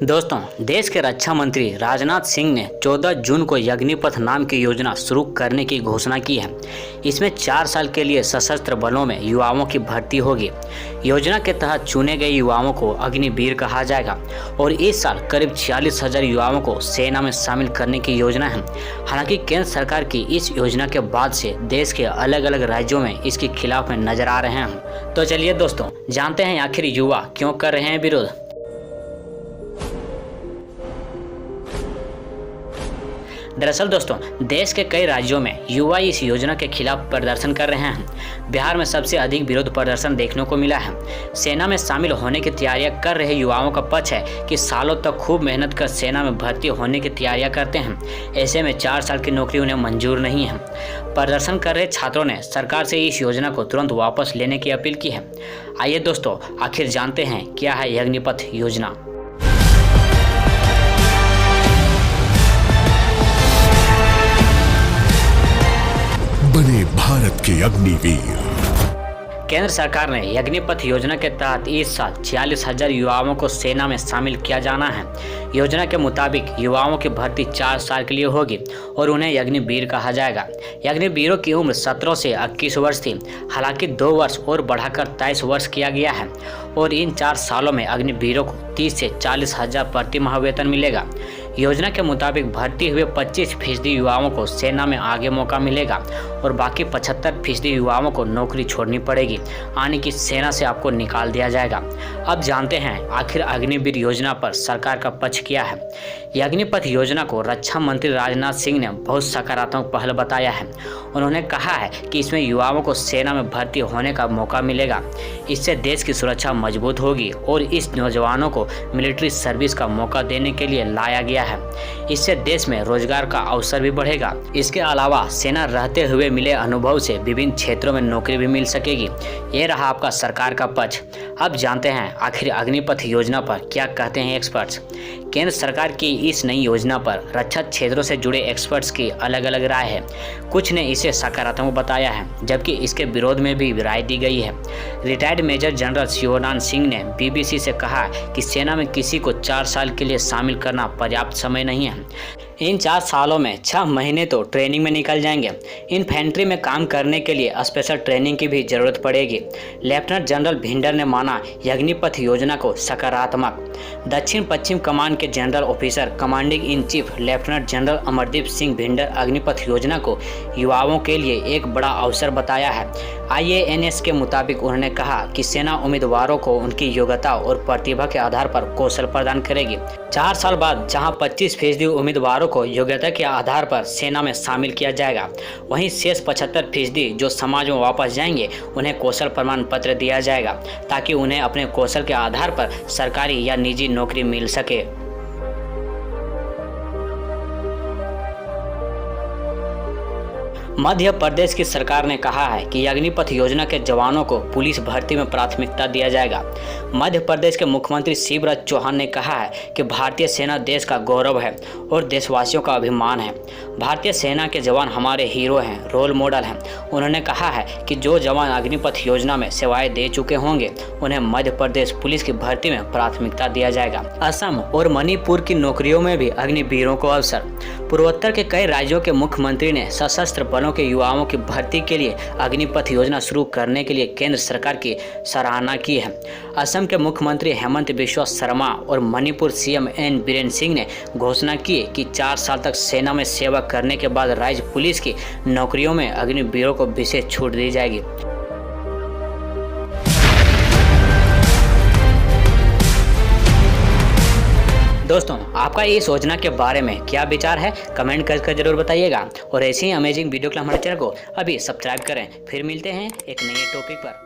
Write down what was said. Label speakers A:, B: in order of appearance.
A: दोस्तों, देश के रक्षा मंत्री राजनाथ सिंह ने 14 जून को अग्निपथ नाम की योजना शुरू करने की घोषणा की है। इसमें 4 साल के लिए सशस्त्र बलों में युवाओं की भर्ती होगी। योजना के तहत चुने गए युवाओं को अग्निवीर कहा जाएगा और इस साल करीब 46,000 युवाओं को सेना में शामिल करने की योजना है। हालांकि केंद्र सरकार की इस योजना के बाद से देश के अलग अलग राज्यों में इसके खिलाफ में नजर आ रहे हैं। तो चलिए दोस्तों, जानते हैं आखिर युवा क्यों कर रहे हैं विरोध। दरअसल दोस्तों, देश के कई राज्यों में युवा इस योजना के खिलाफ प्रदर्शन कर रहे हैं। बिहार में सबसे अधिक विरोध प्रदर्शन देखने को मिला है। सेना में शामिल होने की तैयारियां कर रहे युवाओं का पक्ष है कि सालों तक खूब मेहनत कर सेना में भर्ती होने की तैयारियां करते हैं। ऐसे में 4 साल की नौकरी उन्हें मंजूर नहीं है। प्रदर्शन कर रहे छात्रों ने सरकार से इस योजना को तुरंत वापस लेने की अपील की है। आइए दोस्तों, आखिर जानते हैं क्या है अग्निपथ योजना।
B: बने भारत के अग्निवीर।
A: केंद्र सरकार ने अग्निपथ योजना के तहत इस साल 46,000 युवाओं को सेना में शामिल किया जाना है। योजना के मुताबिक युवाओं की भर्ती 4 साल के लिए होगी और उन्हें अग्निवीर कहा जाएगा। अग्निवीरों की उम्र 17 से 21 वर्ष थी। हालांकि 2 वर्ष और बढ़ाकर 23 वर्ष किया गया है और इन 4 सालों में अग्निवीरों को 30 से 40,000 प्रति माह वेतन मिलेगा। योजना के मुताबिक भर्ती हुए 25% युवाओं को सेना में आगे मौका मिलेगा और बाकी 75% युवाओं को नौकरी छोड़नी पड़ेगी, यानी कि सेना से आपको निकाल दिया जाएगा। अब जानते हैं आखिर अग्निवीर योजना पर सरकार का पक्ष क्या है। अग्निपथ योजना को रक्षा मंत्री राजनाथ सिंह ने बहुत सकारात्मक पहल बताया है। उन्होंने कहा है कि इसमें युवाओं को सेना में भर्ती होने का मौका मिलेगा। इससे देश की सुरक्षा मजबूत होगी और इस नौजवानों को मिलिट्री सर्विस का मौका देने के लिए लाया गया है। इससे देश में रोजगार का अवसर भी बढ़ेगा। इसके अलावा सेना रहते हुए मिले अनुभव से विभिन्न क्षेत्रों में नौकरी भी मिल सकेगी। ये रहा आपका सरकार का पक्ष। अब जानते हैं आखिर अग्निपथ योजना पर क्या कहते हैं एक्सपर्ट्स। केंद्र सरकार की इस नई योजना पर रक्षा क्षेत्रों से जुड़े एक्सपर्ट्स की अलग अलग राय है। कुछ ने इसे सकारात्मक बताया है, जबकि इसके विरोध में भी राय दी गई है। Retired major general Shivnath Singh ने बीबीसी से कहा कि सेना में किसी को 4 साल के लिए शामिल करना पर्याप्त समय नहीं है। इन 4 सालों में 6 महीने तो ट्रेनिंग में निकल जाएंगे। इन्फेंट्री में काम करने के लिए स्पेशल ट्रेनिंग की भी जरूरत पड़ेगी। लेफ्टिनेंट जनरल भिंडर ने माना अग्निपथ योजना को सकारात्मक। दक्षिण पश्चिम कमान के general officer commanding in chief lieutenant general Amardeep Singh Bhinder Agnipath योजना को युवाओं के लिए एक बड़ा अवसर बताया है। IANS के मुताबिक उन्होंने कहा कि सेना उम्मीदवारों को उनकी योग्यता और प्रतिभा के आधार पर कौशल प्रदान करेगी। 4 साल बाद जहां 25% उम्मीदवारों को योग्यता के आधार पर सेना में शामिल किया जाएगा, वहीं शेष 75% जो समाज में वापस जाएंगे उन्हें कौशल प्रमाण पत्र दिया जाएगा, ताकि उन्हें अपने कौशल के आधार पर सरकारी या निजी नौकरी मिल सके। मध्य प्रदेश की सरकार ने कहा है कि अग्निपथ योजना के जवानों को पुलिस भर्ती में प्राथमिकता दिया जाएगा। मध्य प्रदेश के मुख्यमंत्री शिवराज चौहान ने कहा है कि भारतीय सेना देश का गौरव है और देशवासियों का अभिमान है। भारतीय सेना के जवान हमारे हीरो हैं, रोल मॉडल हैं। उन्होंने कहा है कि जो जवान अग्निपथ योजना में सेवाएं दे चुके होंगे उन्हें मध्य प्रदेश पुलिस की भर्ती में प्राथमिकता दिया जाएगा। असम और मणिपुर की नौकरियों में भी अग्निवीरों को अवसर। पूर्वोत्तर के कई राज्यों के मुख्यमंत्री ने सशस्त्र बलों के युवाओं की भर्ती के लिए अग्निपथ योजना शुरू करने के लिए केंद्र सरकार की सराहना की है। असम के मुख्यमंत्री हेमंत बिश्वा शर्मा और मणिपुर CM N बीरेन सिंह ने घोषणा की कि 4 साल तक सेना में सेवा करने के बाद राज्य पुलिस की नौकरियों में अग्निवीरों को विशेष छूट दी जाएगी। दोस्तों, आपका ये योजना के बारे में क्या विचार है, कमेंट करके जरूर बताइएगा और ऐसी ही अमेजिंग वीडियो के लिए हमारे चैनल को अभी सब्सक्राइब करें। फिर मिलते हैं एक नए टॉपिक पर।